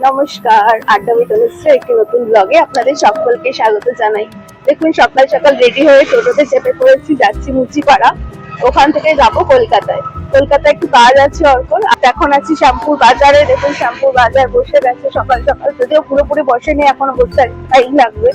নমস্কার, আড্ডা উইথ অনুশ্রী একটি নতুন ব্লগে আপনাদের সকলকে স্বাগত জানাই। দেখুন সকাল সকাল রেডি হয়ে টোটোতে চেপে পড়েছি, যাচ্ছি মুচিপাড়া। ওখান থেকে যাবো কলকাতায়। কলকাতায় একটু কাজ আছে অর্পণ। এখন আছি শ্যামপুর বাজারে। দেখুন শ্যামপুর বাজার বসে গেছে সকাল সকাল, যদিও পুরোপুরি বসেনি, এখনো বসতে টাইম লাগবে।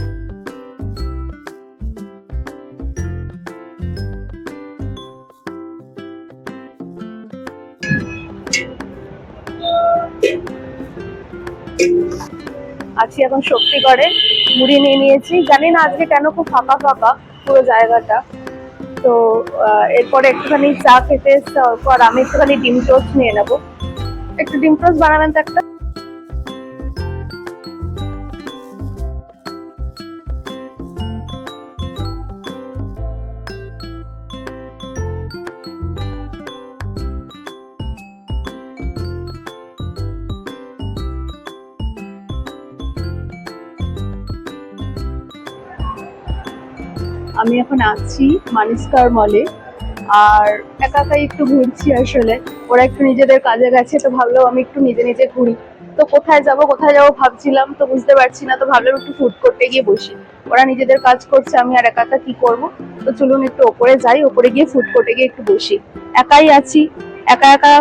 আছি এখন শক্তিগড়ে, মুড়ি নিয়ে নিয়েছি। জানি না আজকে কেন খুব ফাঁকা ফাঁকা পুরো জায়গাটা। তো এরপরে একটুখানি চা খেতে এসছে পর আমি একটুখানি ডিম টোস্ট নিয়ে নেবো। একটু ডিম টোস্ট বানাবেন তো একটা। আমি এখন আছি মানিস্কার মলে, আর একা একাই একটু ঘুরছি আসলে। ওরা একটু নিজেদের কাজে গেছে, তো ভাবলাম আমি একটু নিজে নিজে ঘুরি। তো কোথায় যাব ভাবছিলাম, তো বুঝতে পারছি না, তো ভাবলাম একটু ফুড কোর্টে গিয়ে বসি। ওরা নিজেদের কাজ করছে, আমি আর একা একা কি করবো। তো চলুন একটু ওপরে যাই, ওপরে গিয়ে ফুড কোর্টে গিয়ে একটু বসি। একাই আছি, একা একা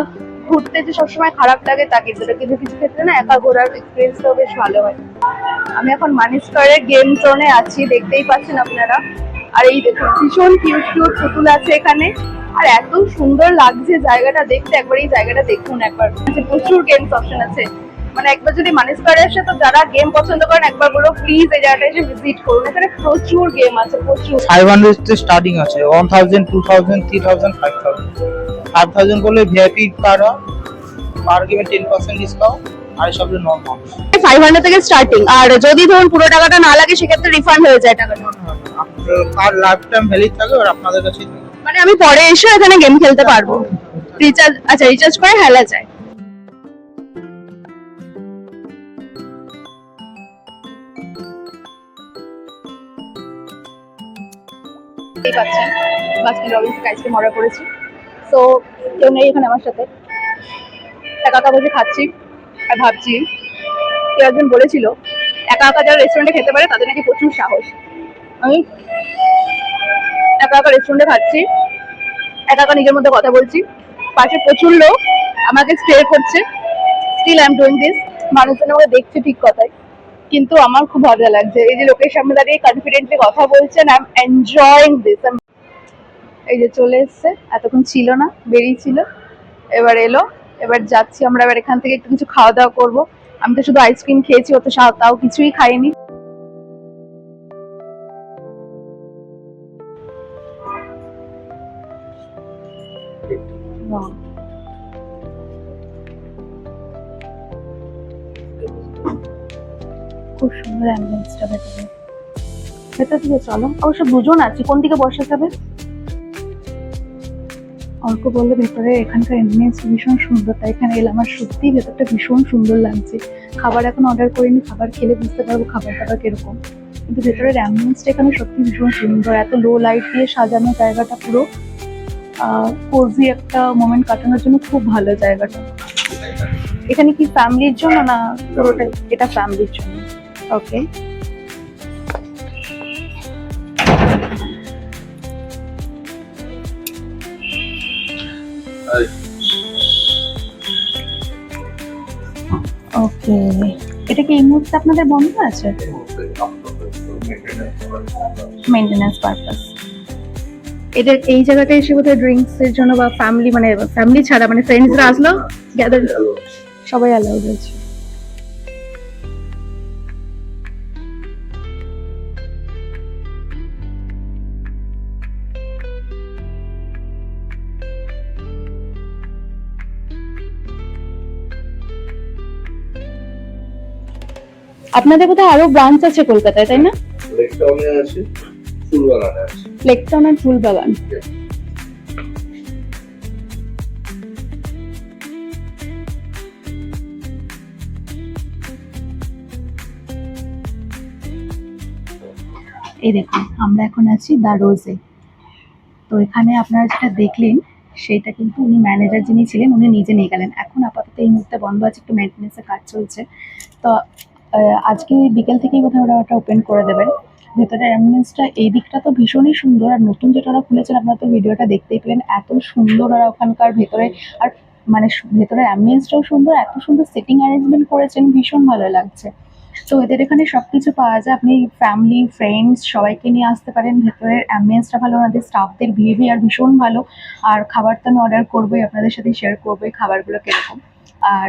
ঘুরতে যে সবসময় খারাপ লাগে তা কিন্তু না, কিন্তু কিছু ক্ষেত্রে না একা ঘোরার এক্সপিরিয়েন্সটাও বেশ ভালো হয়। আমি এখন মানিস্কারের গেম জোনে আছি, দেখতেই পাচ্ছেন আপনারা। আর এই দেখুন ভীষণ কিউট কিউট পুতুল আছে এখানে, আর এত সুন্দর লাগছে জায়গাটা দেখতে। একবার এই জায়গাটা দেখুন একবার, প্রচুর গেমস অপশন আছে। মানে একবার যদি মানিস্কারে আসে, তো যারা গেম পছন্দ করেন একবার বলো প্লিজ এই জায়গাটা এসে ভিজিট করুন। এখানে প্রচুর গেম আছে, প্রচুর। 500 তে স্টার্টিং আছে, 1000, 2000, 3000, 5000। 5000 করলে ভিআইপি কার্ড পার গেমে 10% ডিসকাউন্ট, আর সব নরমাল 500 থেকে স্টার্টিং। আর যদি ধরুন পুরো টাকাটা না লাগে সেক্ষেত্রে রিফান্ড হয়ে যায় টাকাটা। আর লাইফ টাইম ভ্যালিড থাকে, আর আপনাদের কাছেই থাকে। মানে আমি পরে এসে এখানে গেম খেলতে পারবো। রিচার্জ, আচ্ছা রিচার্জ করে হেলা যায়। এই পাচ্ছেন বাস্কিন রবিন্স আইসক্রিম অর্ডার করেছি। তো কেউ নেই এখানে আমার সাথে, একা একা বসে খাচ্ছি। আর ভাবছি, কেউ একজন বলেছিল একা একা যারা রেস্টুরেন্টে খেতে পারে তাদের নাকি প্রচুর সাহস। আমি একা একা রেস্টুরেন্টে খাচ্ছি, একা একা নিজের মধ্যে কথা বলছি, পাশে প্রচুর লোক আমাকে স্টেয়ার করছে। Still I am doing this. মানুষজন আমাকে দেখছে ঠিক কথাই, কিন্তু আমার খুব ভালো লাগছে। এই যে লোকের সামনে দাঁড়িয়ে কনফিডেন্টলি কথা বলছেন, আই এম এনজয়িং দিস। এই যে চলে এসছে, এতক্ষণ ছিল না, বেরিয়েছিল, এবার এলো। এবার যাচ্ছি আমরা, এবার এখান থেকে একটু কিছু খাওয়া দাওয়া করবো। আমি তো শুধু আইসক্রিম খেয়েছি, ও তো তাও কিছুই খাইনি। খুব সুন্দর অ্যাম্বিয়েন্সটা ভেতরে। ভেতর দিকে চলো, অবশ্য দুজন আছি, কোন দিকে বসা যাবে? অল্প বললে ভেতরে এখানকার অ্যাম্বিয়েন্স ভীষণ সুন্দর, তাই এখানে এলাম। আমার সত্যিই ভেতরটা ভীষণ সুন্দর লাগছে। খাবার এখন অর্ডার করিনি, খাবার খেলে বুঝতে পারবো খাবার দাবার কিরকম, কিন্তু ভেতরের অ্যাম্বিয়েন্সটা এখানে সত্যি ভীষণ সুন্দর। এত লো লাইট দিয়ে সাজানো জায়গাটা, পুরো কোজি একটা মোমেন্ট কাটানোর জন্য খুব ভালো জায়গাটা। এখানে কি ফ্যামিলির জন্য না পুরোটা? এটা ফ্যামিলির জন্য। ওকে, ওকে। এটা কি এই মুহূর্তে আপনাদের বন্ধ আছে? Maintenance purpose. এদের এই জায়গাটা এসে বোধহয় ড্রিঙ্কস এর জন্য বা ফ্যামিলি, মানে ফ্যামিলি ছাড়া মানে ফ্রেন্ডসরা আসলো গ্যাদার, সবাই অ্যালাউড আছে। আপনাদের বোধহয় আরো ব্রাঞ্চ আছে কলকাতায়, তাই না? লেক টাউনে আছে, ফুলবাগানে আছে। লেক টাউন আর ফুলবাগান। এই দেখুন আমরা এখন আছি দ্য রোজে। তো এখানে আপনারা যেটা দেখলেন সেইটা কিন্তু উনি ম্যানেজার যিনি ছিলেন উনি নিজে নিয়ে গেলেন। এখন আপাতত এই মুহূর্তে বন্ধ আছে, একটু মেনটেন্যান্সের কাজ চলছে। তো আজকে বিকেল থেকেই বোধহয় ওরা ওটা ওপেন করে দেবেন। ভেতরের অ্যাম্বিয়েন্সটা এই দিকটা তো ভীষণই সুন্দর, আর নতুন যেটা ওরা খুলেছেন আপনারা তো ভিডিওটা দেখতেই পেলেন, এত সুন্দর ওরা ওখানকার ভেতরে, আর মানে ভেতরের অ্যাম্বিয়েন্সটাও সুন্দর, এত সুন্দর সিটিং অ্যারেঞ্জমেন্ট করেছেন, ভীষণ ভালো লাগছে। তো এদের এখানে সবকিছু পাওয়া যায়, আপনি ফ্যামিলি ফ্রেন্ডস সবাইকে নিয়ে আসতে পারেন। ভেতরের অ্যাম্বিয়েন্সটা ভালো, ওনাদের স্টাফদের বিহেভিয়ার ভীষণ ভালো। আর খাবার তো আমি অর্ডার করবোই, আপনাদের সাথে শেয়ার করবোই খাবারগুলো কিরকম। আর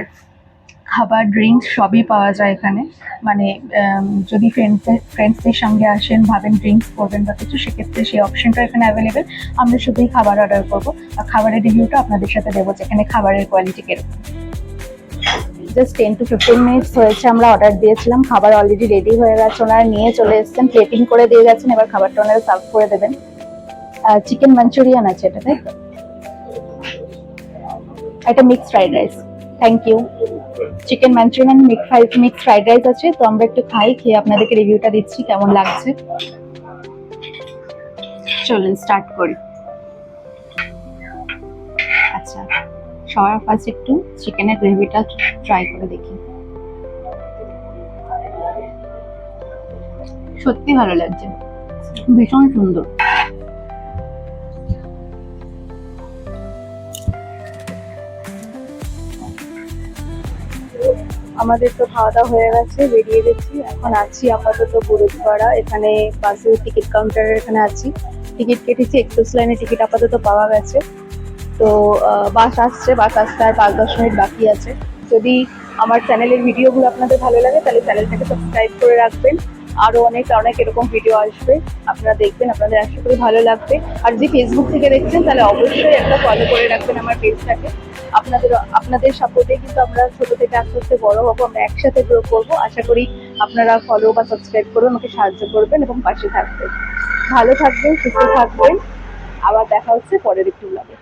খাবার ড্রিঙ্কস সবই পাওয়া যায় এখানে। মানে যদি ফ্রেন্ডসদের সঙ্গে আসেন, ভাবেন ড্রিঙ্কস করবেন বা কিছু, সেক্ষেত্রে সেই অপশনটা এখানে অ্যাভেলেবেল। আমরা শুধুই খাবার অর্ডার করবো, আর খাবারের রিভিউটা আপনাদের সাথে দেবো যে এখানে খাবারের কোয়ালিটি কিরকম। জাস্ট 10 to 15 মিনিটস হয়েছে আমরা অর্ডার দিয়েছিলাম, খাবার অলরেডি রেডি হয়ে গেছে, ওনারা নিয়ে চলে এসেছেন, প্লেটিং করে দিয়ে গেছেন, এবার খাবারটা ওনারা সার্ভ করে দেবেন। চিকেন মাঞ্চুরিয়ান আছে এটা, তাই তো? এটা mixed fried rice, thank you. Chicken Manchurian mixed fried rice আছে, তো আমরা একটু খাই, খেয়ে আপনাদেরকে রিভিউটা দিচ্ছি কেমন লাগছে। চলুন স্টার্ট করি। আচ্ছা, সবার ফার্স্ট একটু চিকেনের গ্রেভিটা ট্রাই করে দেখি। সত্যি ভালো লাগছে, ভীষণ সুন্দর। আমাদের তো খাওয়া দাওয়া হয়ে গেছে, বেরিয়ে গেছি, এখন আছি আপাতত গুরুদ্বারা। এখানে বাসের টিকিট কাউন্টারের এখানে আছি, টিকিট কেটেছি, এক্সপ্রেস লাইনে টিকিট আপাতত পাওয়া গেছে। তো বাস আসতে আর 5-10 মিনিট বাকি আছে। যদি আমার চ্যানেলের ভিডিওগুলো আপনাদের ভালো লাগে তাহলে চ্যানেলটাকে সাবস্ক্রাইব করে রাখবেন, আরও অনেক এরকম ভিডিও আসবে, আপনারা দেখবেন, আপনাদের আশা করি ভালো লাগবে। আর যদি ফেসবুক থেকে দেখছেন তাহলে অবশ্যই একটা ফলো করে রাখবেন আমার পেজটাকে। আপনাদের সাপোর্টে কিন্তু আমরা ছোট থেকে আস্তে আস্তে বড় হবো, আমরা একসাথে গ্রো করবো। আশা করি আপনারা ফলো বা সাবস্ক্রাইব করে আমাকে সাহায্য করবেন এবং পাশে থাকবেন। ভালো থাকবেন, সুস্থ থাকবেন, আবার দেখা হচ্ছে পরের একটু ব্লগে।